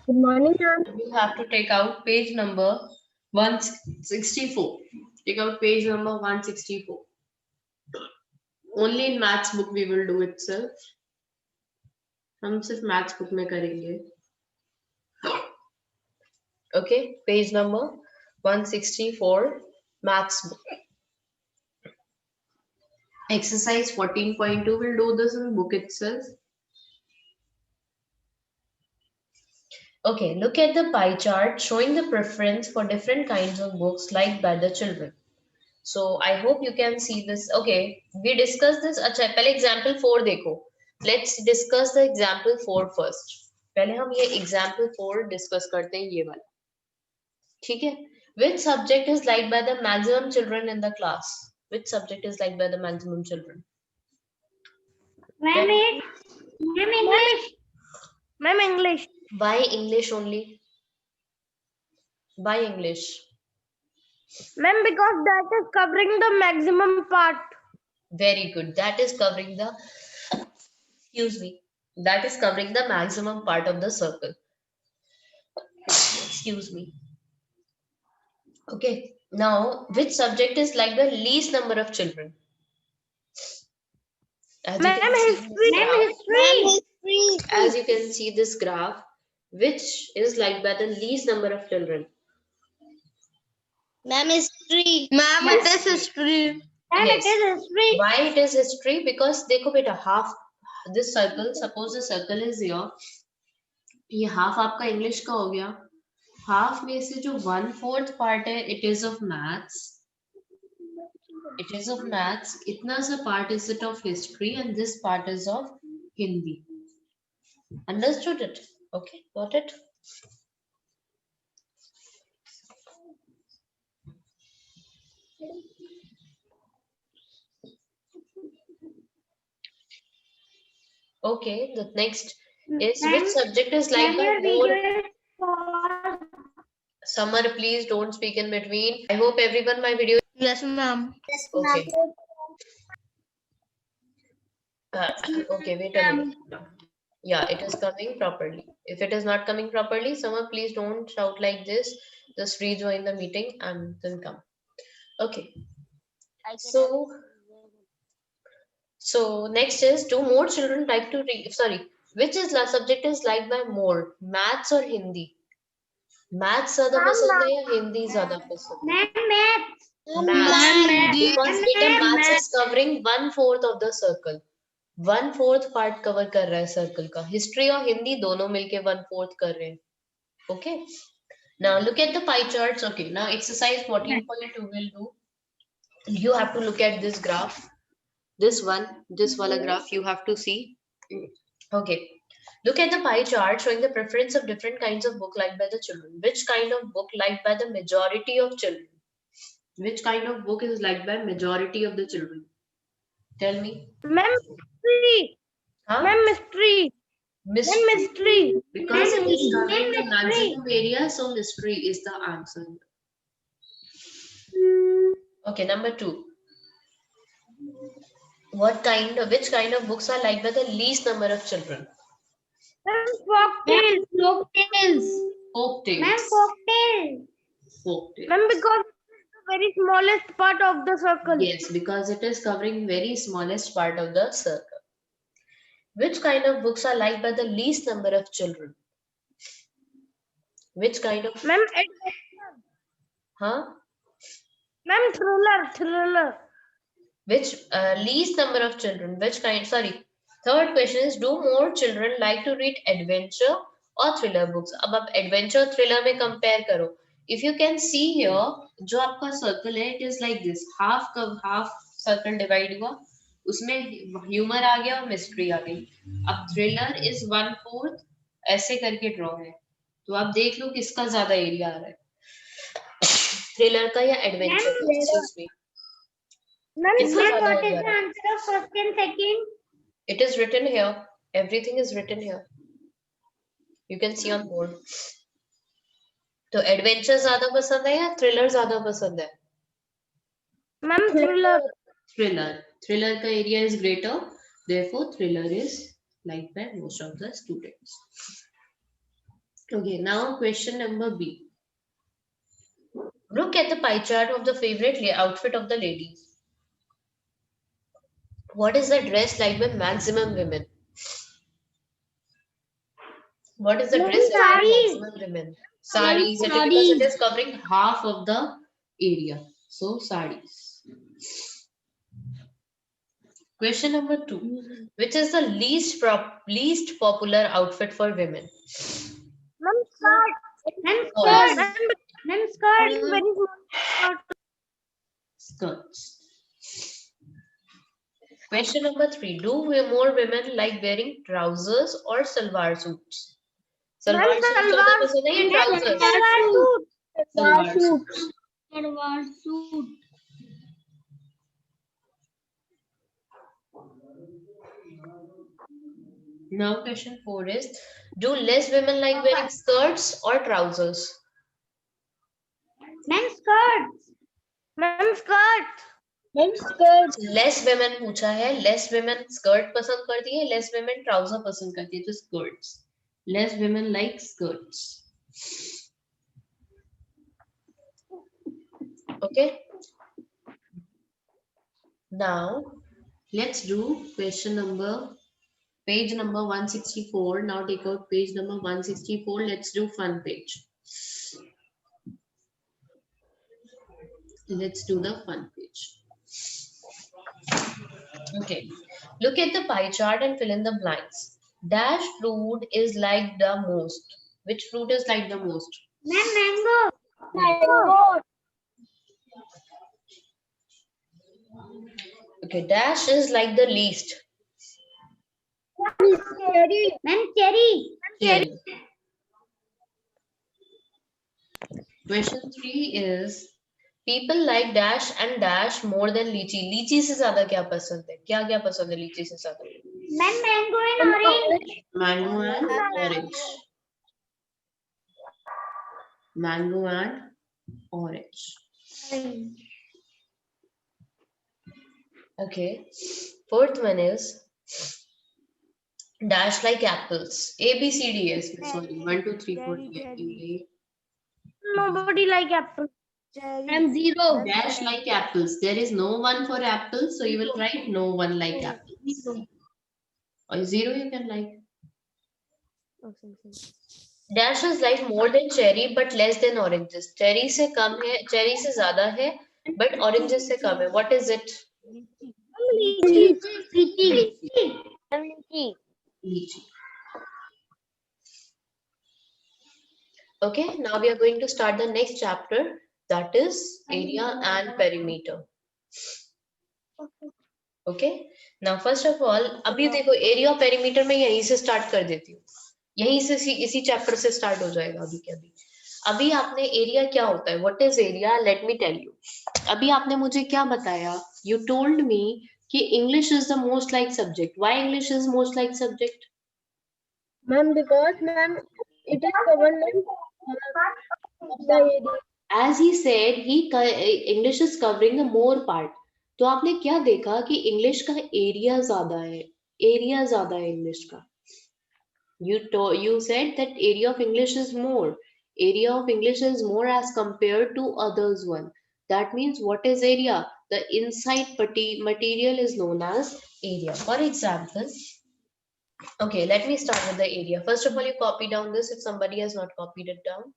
Good morning, ma'am. You have to take out page number 164. Take out page number 164. Only in maths book we will do it, sir. हम सिर्फ maths book में करेंगे. Okay, page number 164, maths book. Exercise 14.2 will do this in book itself. Okay, look at the pie chart showing the preference for different kinds of books liked by the children. So I hope you can see this. Okay, we discussed this. अच्छा पहले example 4 देखो. Let's discuss the example 4 first. पहले हम ये example 4 discuss करते हैं ये वाला. ठीक है? Which subject is liked by the maximum children in the class? Which subject is liked by the maximum children? Ma'am, English. Ma'am, English. Why English only? Why English? Ma'am, because that is covering the maximum part. Very good. That is covering the, excuse me, that is covering the maximum part of the circle. Excuse me. Okay. Now, which subject is like the least number of children? Ma'am, history. As you can see this graph, which is liked by the least number of children? Ma'am, history. Ma'am, it is history. Ma'am, Yes. it is history. Why it is history? Because देखो बेटा, half this circle, suppose the circle is here, ये half आपका English का हो गया, half में से जो 1/4 part है, it is of maths. It is of maths. इतना सा part is it of history, and this part is of Hindi. Understood it? Okay, got it? Okay, the next is which subject is like the more. Summer, please don't speak in between. I hope everyone my video. Yes, ma'am. Okay. Okay, wait a minute. Yeah, it is coming properly. If it is not coming properly, Summer, please don't shout like this. Just rejoin the meeting and then come. Okay. So next is, do more children like to read? Sorry, which is last subject is liked by more, maths or Hindi? Maths ज़्यादा पसंद है या हिंदी ज़्यादा पसंद है? Maths. Because beta maths is covering 1/4 of the circle. 1/4 part cover कर रहा है circle का. History और हिंदी दोनों मिलके 1/4 कर रहे हैं. Okay. Now look at the pie charts. Okay. Now exercise 14.2 will do. You have to look at this graph. This one, this wala graph you have to see. Okay. Look at the pie chart showing the preference of different kinds of book liked by the children. Which kind of book liked by the majority of children? Which kind of book is liked by majority of the children? Tell me. Ma'am, mystery. Huh? Ma'am, mystery. Mystery. Ma'am, mystery. Because it is covering the Mystery. maximum area, so mystery is the answer. Okay, number 2. Which kind of books are liked by the least number of children? Folktales. Folktales. Folktales. Ma'am, folktales. Folktales. Ma'am, because it's the very smallest part of the circle. Yes, because it is covering very smallest part of the circle. Which kind of books are liked by the least number of children? Which kind of? Ma'am, Huh? Ma'am, thriller. Which least number of children? Which kind? Sorry. Third question is, do more children like to read adventure or thriller books? अब आप adventure और thriller में compare करो. If you can see here, जो आपका circle है, it is like this. Half circle divide हुआ. उसमें humor आ गया और mystery आ गई. अब thriller is 1/4 ऐसे करके draw है. तो आप देख लो किसका ज़्यादा area आ रहा है. Thriller का या adventure का? Excuse me. Ma'am, what is the answer of first and second? It is written here. Everything is written here. You can see on board. तो adventure ज़्यादा पसंद है या thriller ज़्यादा पसंद है? Ma'am, thriller. Thriller का area is greater. Therefore, thriller is liked by most of the students. Okay, now question number B. Look at the pie chart of the favorite outfit of the ladies. What is the dress like by maximum women? What is the Ma'am, dress like by sarees. maximum women? Ma'am, Sarees, because it sarees. is covering half of the area. So sarees. Question number 2. Which is the least popular outfit for women? Ma'am, skirt. Ma'am, False. skirt. Ma'am, skirt. Very small skirt. Skirts. Question number 3. Do more women like wearing trousers or salwar suits? Ma'am, salwar suit ज्यादा salwar. पसंद है या Ma'am, trousers? salwar suit. Salwar suit. Salwar suit. Now question 4 is, do less women like wearing skirts or trousers? Ma'am, skirt. Ma'am, skirt. Ma'am, skirt. Less women पूछा है, less women skirt पसंद करती है, less women trouser पसंद करती है, तो skirts. Less women like skirts. Okay. Now let's do question number page number 164. Now take out page number 164. Let's do fun page. Let's do the fun page. Okay. Look at the pie chart and fill in the blanks. Dash fruit is like the most. Which fruit is like the most? Ma'am, mango. Mango. Okay. Dash is like the least. Cherry. Ma'am, cherry. Cherry. Question 3 is, people like dash and dash more than lychee. Lychee से ज़्यादा क्या पसंद है? क्या पसंद है lychee से ज़्यादा? Ma'am, mango and orange. Mango and orange. Mango and orange. Okay. Fourth one is, dash like apples. A, B, C, D, S. Sorry. 1, 2, 3, 4. Nobody like apple. I'm zero. Dash like apples. There is no one for apples, so you will write no one like apples. Or 0 you can like. Dash is like more than cherry but less than oranges. Cherry से कम है, cherry से ज़्यादा है, but oranges से कम है. What is it? Lychee. Okay, now we are going to start the next chapter, that is area and perimeter. Okay, now first of all, अभी देखो area और perimeter में यहीं से start कर देती हूँ. यहीं से इसी चैप्टर से स्टार्ट हो जाएगा अभी के अभी. अभी आपने एरिया क्या होता है, what is area, let me tell you. अभी आपने मुझे क्या बताया, यू टोल्ड मी कि English is the most like subject. Why English is most like subject? Ma'am, because ma'am, it is government of the area. As he said, English is covering the more part. तो आपने क्या देखा कि English का area ज्यादा है, area ज्यादा है इंग्लिश का. You said that area of English is more. Area of English is more as compared to others one. That means what is area? The inside material is known as area. For example, okay, let me start with the area. First of all, you copy down this if somebody has not copied it down.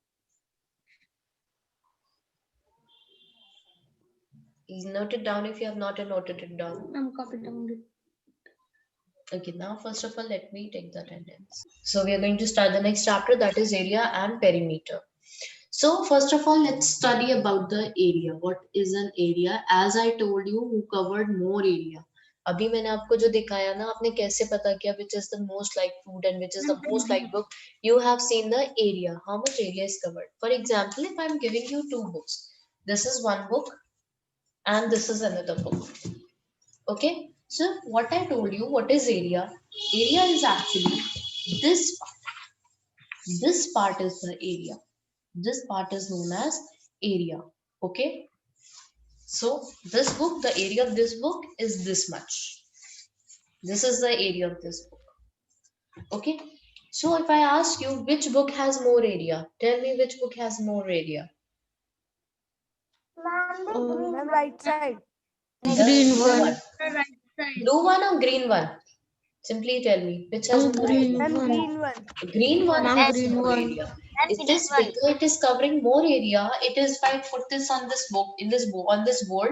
Please note it down if you have not noted it down. I'm copied down. Okay, now first of all, let me take the attendance. So we are going to start the next chapter, that is area and perimeter. So first of all, let's study about the area. What is an area? As I told you, who covered more area. अभी मैंने आपको जो दिखाया ना, आपने कैसे पता किया which is the most liked food and which is the most liked book? You have seen the area, how much area is covered. For example, if I'm giving you two books, this is one book and this is another book. Okay, so what I told you, what is area? Area is actually this part. This part is the area. This part is known as area. Okay, so this book, the area of this book is this much. This is the area of this book. Okay, So if I ask you which book has more area, tell me which book has more area. Ma'am, right side. The Green blue one. one. Blue one or green one? Simply tell me which has more area. Ma'am, green one. Green one Ma'am, has green more one. area. It is bigger, it is covering more area. It is, if I put this on this book, in this on this board,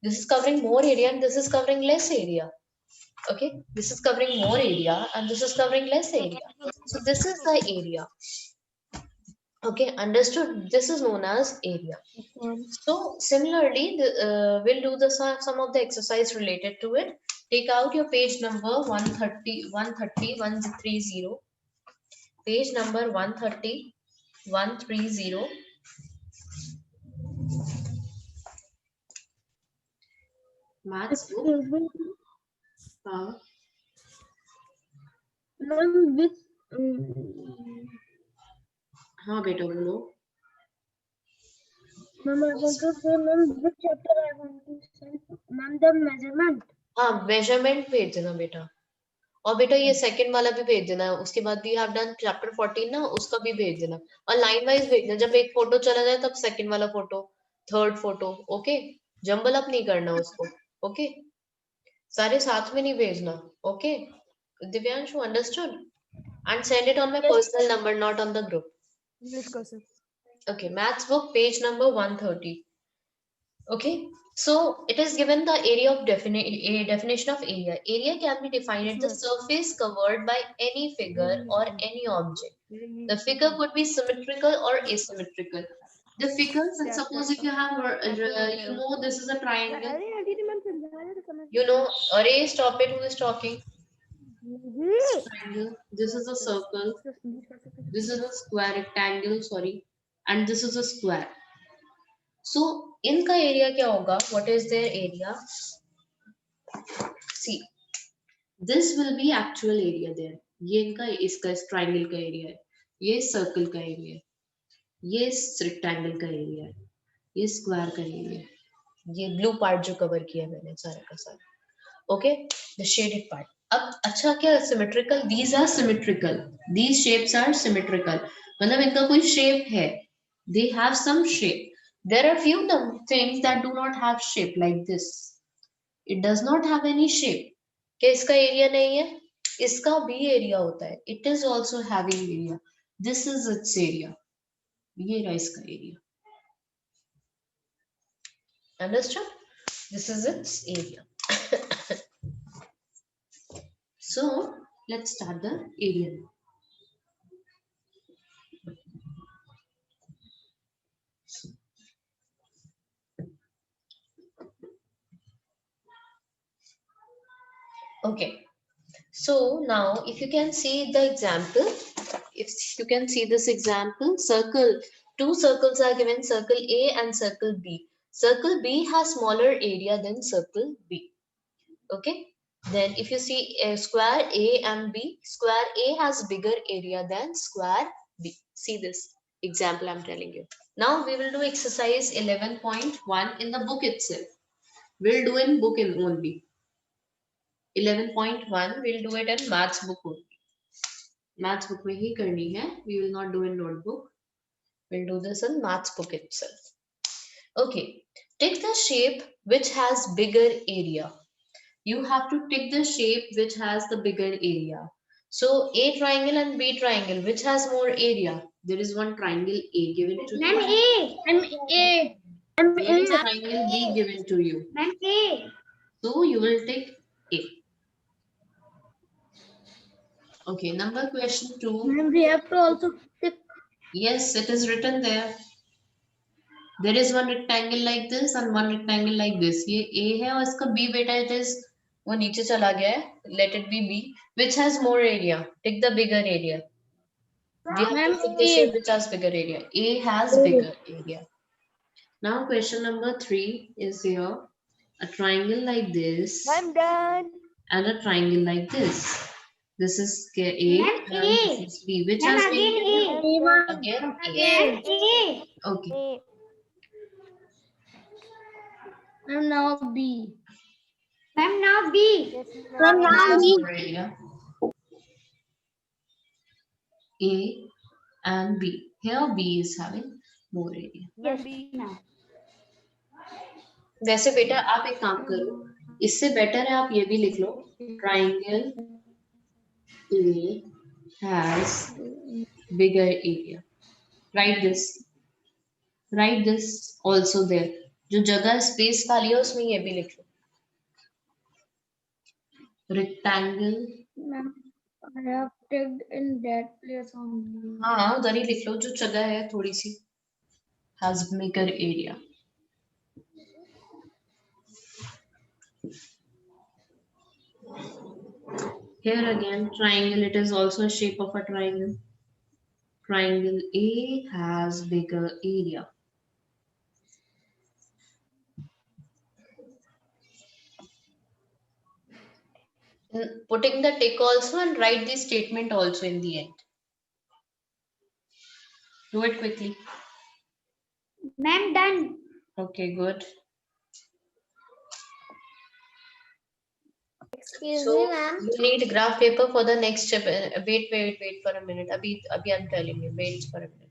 this is covering more area and this is covering less area. Okay, this is covering more area and this is covering less area. So this is the area. Okay, understood. This is known as area. So similarly, we'll do the some of the exercise related to it. Take out your page number 130. Page number 130. Maths book. Excuse me. Ma'am, which हाँ बेटा बोलो. ma'am, I want to say, ma'am, which chapter I want to say? Ma'am, the measurement. हाँ measurement भेज देना बेटा. और बेटा ये सेकंड वाला भी भेज देना. उसके बाद भी हैव डन चैप्टर 14 ना, उसका भी भेज देना. और लाइन वाइज भेजना. जब एक फोटो चला जाए तब सेकंड वाला photo, third photo. Okay, jumble up नहीं करना उसको. ओके, सारे साथ में नहीं भेजना. Okay Divyanshu, understood? And send it on my personal number, not on the group. English sir. Okay, maths book, page number 130. Okay, so it is given the area of definition of area. Area can be defined as the surface covered by any figure or any object. The figure could be symmetrical or asymmetrical. The figures, and suppose if you have, you know, this is a triangle. You know, array, stop it, who is talking? Triangle. This is a circle. This is a square, rectangle, sorry, and this is a square. So इनका area क्या होगा? What is their area? See, this will be actual area there. ये इनका, इसका इस triangle का area है. ये circle का area है. ये rectangle का area है. ये square का area है. ये blue part जो cover किया मैंने सारा का सारा. Okay, the shaded part. अब अच्छा क्या symmetrical? These are symmetrical. These shapes are symmetrical. मतलब इनका कोई shape है. They have some shape. There are few things that do not have shape, like this. It does not have any shape. क्या इसका area नहीं है? इसका भी area होता है. It is also having area. This is its area. ये रहा इसका area. Understood? This is its area. So let's start the area. Okay, so now if you can see the example, if you can see this example, circle, two circles are given, circle A and circle B. Circle B has smaller area than circle B. Okay, then if you see square A and B, square A has bigger area than square B. See this example I'm telling you. Now we will do exercise 11.1 in the book itself. We'll do in book in only. 11.1 we'll do it in maths book only. Maths book में ही करनी है. We will not do in notebook. We'll do this in maths book itself. Okay, take the shape which has bigger area. You have to take the shape which has the bigger area. So A triangle and B triangle, which has more area? There is one triangle A given to you. There is triangle B given to you. So you will take A. Okay, number question 2. Ma'am, we have to also pick. Yes, it is written there. There is one rectangle like this and one rectangle like this. ये A है और इसका B बेटा it is, वो नीचे चला गया है. Let it be B. Which has more area? Take the bigger area. We have to pick the shape which has bigger area. A has bigger area. Now question number 3 is here. A triangle like this. I'm done. And a triangle like this. This is A and this is B. Which has bigger area? Again A. Okay. Ma'am, now B. Ma'am, now B. Which has more area? A and B. Here B is having more area. Ma'am, B. वैसे बेटा आप एक काम करो, इससे better है आप ये भी लिख लो, triangle A has bigger area. Write this also there. जो जगह स्पेस खाली है उसमें ये भी लिख लो, rectangle. Ma'am, I have ticked in that place only. हाँ उधर ही लिख लो, जो जगह है थोड़ी सी, has bigger area. Here again, triangle, it is also a shape of a triangle. Triangle A has bigger area. Putting the tick also and write the statement also in the end. Do it quickly. Ma'am, done. Okay, good. Excuse So me, ma'am. you need graph paper for the next step. Wait for a minute. Abhi I'm telling you. Wait for a minute.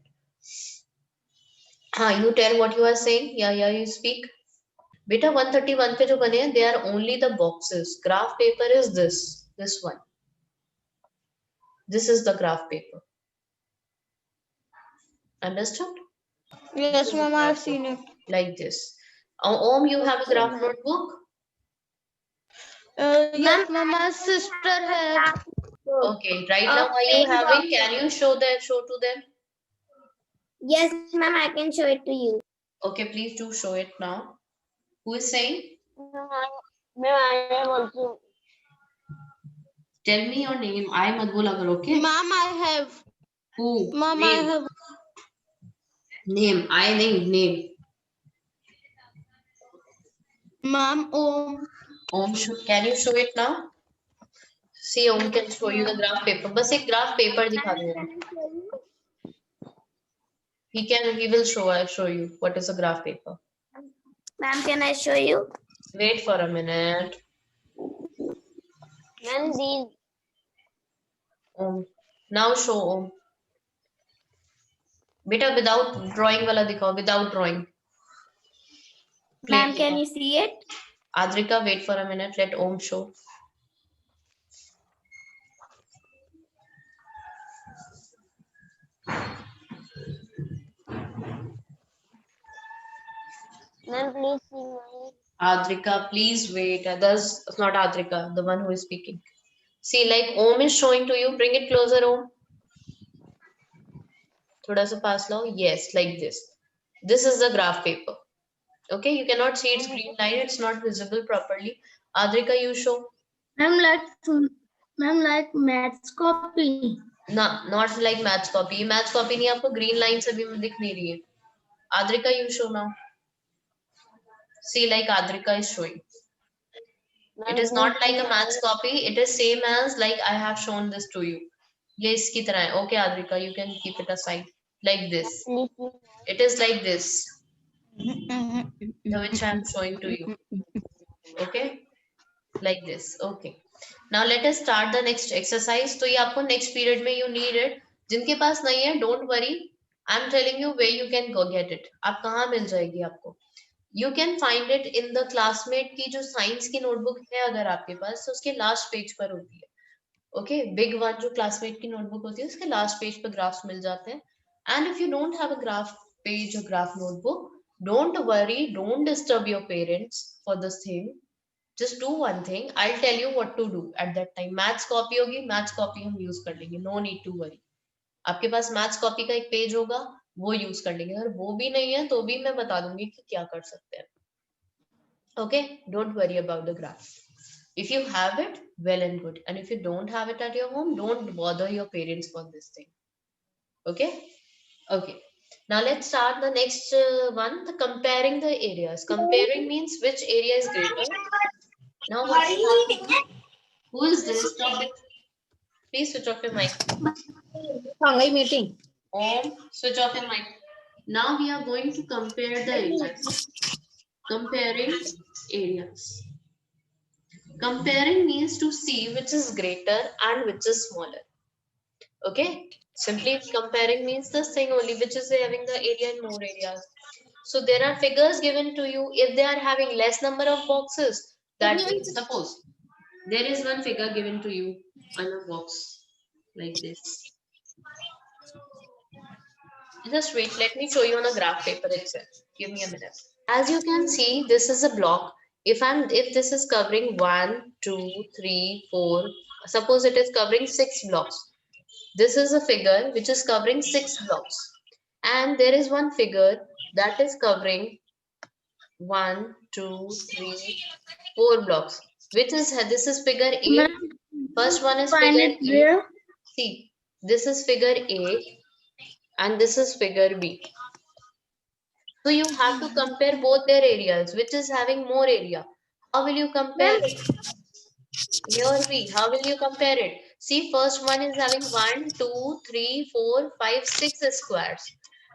You tell what you are saying. Yeah, you speak. Beta 131 पे जो बने हैं, they are only the boxes. Graph paper is this one. This is the graph paper. Understood? Yes, ma'am, I have seen it. Like this. Om, you have a graph notebook? Yes, ma'am, my sister has. Okay, right now are you having? Can you show to them? Yes, ma'am, I can show it to you. Okay, please do show it now. Who is saying? Ma'am, I have also. Tell me your name. I mat bola karo, okay? Ma'am, I have. Who? Ma'am, I Name. have. Name. I name. Ma'am, Om. Om, can you show it now? See, Om can show you the graph paper. बस एक graph paper दिखा दो. He will show you what is a graph paper. Ma'am, can I show you? Wait for a minute. Ma'am, these. Now show Om. Beta without drawing वाला दिखाओ, without drawing. Ma'am, can you see it? Adrika, wait for a minute. Let Om show. Ma'am, please see my. Adrika, please wait. That's not Adrika, the one who is speaking. See, like Om is showing to you. Bring it closer, Om. Thoda sa pass lao. Yes, like this. This is the graph paper. Okay, you cannot see its green line. It's not visible properly. Adrika, you show. Ma'am, like maths copy. No, not like match copy. Match copy नहीं आपको green line से भी दिख नहीं रही है. Adrika, you show now. See, like Adrika is showing. It is not like a match copy. It is same as like I have shown this to you. ये इसकी तरह है. Okay, Adrika, you can keep it aside. Like this. It is like this. The which I am showing to you. Okay? Like this. Okay. Now let us start the next exercise. तो ये आपको next period में you need it. जिनके पास नहीं है, don't worry. I am telling you where you can go get it. आप कहाँ मिल जाएगी आपको? You can find it in the classmate की जो साइंस की नोटबुक है अगर आपके पास, तो उसके लास्ट पेज पर होती है. ओके, बिग वन जो क्लासमेट की नोटबुक होती है उसके लास्ट पेज पर ग्राफ्स मिल जाते हैं. And if you don't have a graph page और graph notebook, don't worry, don't disturb your parents for this thing. Just do one thing, I will tell you what to do at that time. Maths copy होगी, maths copy हम use कर लेंगे. No need to worry. आपके पास maths copy का एक page होगा, वो use कर लेंगे. अगर वो भी नहीं है तो भी मैं बता दूंगी कि क्या कर सकते हैं. Okay, don't worry about the graph. If you have it, well and good. And if you don't have it at your home, don't bother your parents for this thing. Okay? Okay. Now let's start the next one, the comparing the areas. Comparing means which area is greater. Now what is happening? Who is this? Stop it. Please switch off your mic. Meeting. Om, switch off your mic. Now we are going to compare the areas. Comparing areas. Comparing means to see which is greater and which is smaller. Okay, simply comparing means this thing only, which is having the area in more areas. So there are figures given to you. If they are having less number of boxes, that means suppose there is one figure given to you on a box like this. Just wait, let me show you on a graph paper itself. Give me a minute. As you can see, this is a block. If this is covering 1, 2, 3, 4, suppose it is covering 6 blocks. This is a figure which is covering 6 blocks. And there is one figure that is covering 1, 2, 3, 4 blocks. Which is this is figure A. First one is Find figure it A. where? See, this is figure A and this is figure B. So you have to compare both their areas, which is having more area. How will you compare A or B? How will you compare it? See, first one is having 1, 2, 3, 4, 5, 6 squares.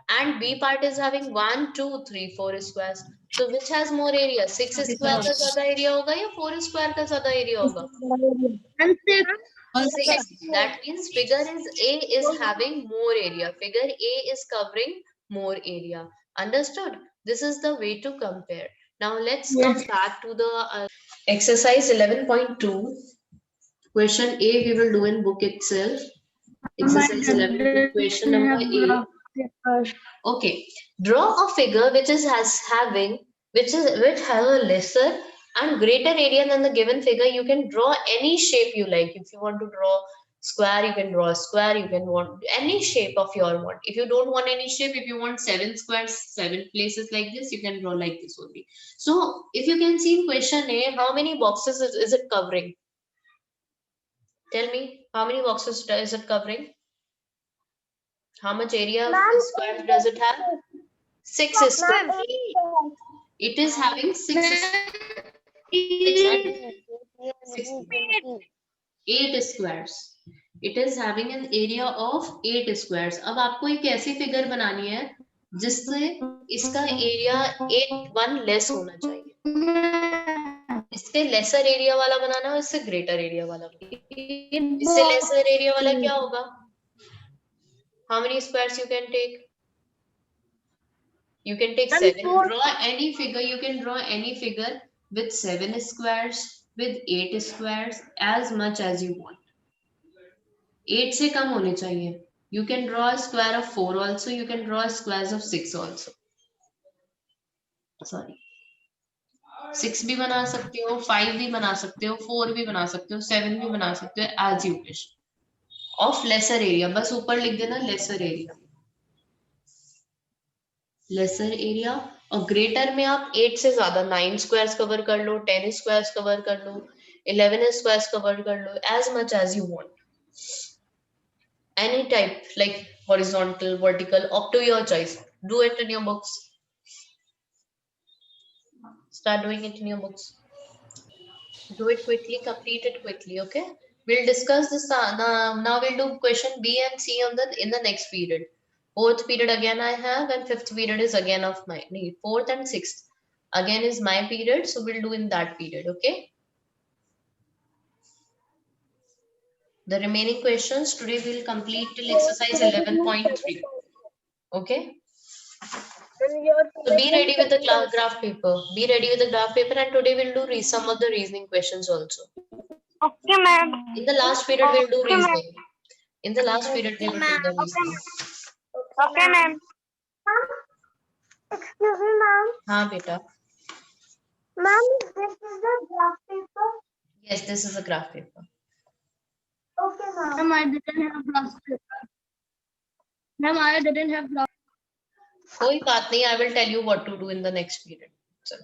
And B part is having 1, 2, 3, 4 squares. So which has more area? 6 square का ज़्यादा area होगा या 4 square का ज़्यादा area होगा? And six. 6. That means figure is A is having more area. Figure A is covering more area. Understood? This is the way to compare. Now let's come back to the exercise 11.2. Question A we will do in book itself. Exercise 11, question number A. Okay, draw a figure which has a lesser and greater area than the given figure. You can draw any shape you like. If you want to draw square, you can draw a square. You can want any shape of your want. If you don't want any shape, if you want 7 squares, 7 places like this, you can draw like this only. So if you can see in question A, how many boxes is it covering? Tell me, how many boxes is it covering? How much area of square does it have? 6 squares. It is having 6 8 squares. It is having an area of 8 squares. अब आपको एक ऐसी figure बनानी है जिससे इसका area 1 less होना चाहिए. इससे लेसर एरिया वाला बनाना है, इससे ग्रेटर एरिया वाला बनाना. इससे लेसर एरिया वाला क्या होगा? How many squares you can take? You can take 7. Draw any figure. You can draw any figure with 7 squares, with 8 squares, as much as you want. 8 से कम होने चाहिए. You can draw a square of 4 also. You can draw squares of 6 also. Sorry. 6 भी बना सकते हो, 5 भी बना सकते हो, 4 भी बना सकते हो, 7 भी बना सकते हो, as you wish. Of lesser area. बस ऊपर लिख देना lesser area. Lesser area. और ग्रेटर में आप 8 से ज्यादा 9 स्क्वायर्स कवर कर लो, 10 स्क्वायर्स कवर कर लो, 11 स्क्वायर्स कवर कर लो, as much as you want. Any type, like horizontal, vertical, up to your choice. Do it in your books. Start doing it in your books. Do it quickly, complete it quickly, okay? We'll discuss this now we'll do question B and C on in the next period. Fourth period again I have, and fifth period is again of my need. Fourth and sixth again is my period, so we'll do in that period, okay? The remaining questions today we'll complete till exercise 11.3. Okay? So be ready with the graph paper. Be ready with the graph paper, and today we'll do some of the reasoning questions also. Okay, ma'am. In the last period we'll do reasoning. In the last period we will do the reasoning. Okay, ma'am. Excuse me, ma'am. हाँ बेटा. Ma'am, this is the graph paper. Yes, this is a graph paper. Okay, ma'am. Ma'am, I didn't have graph paper. Ma'am, I didn't have graph. कोई बात नहीं. I will tell you what to do in the next period. So.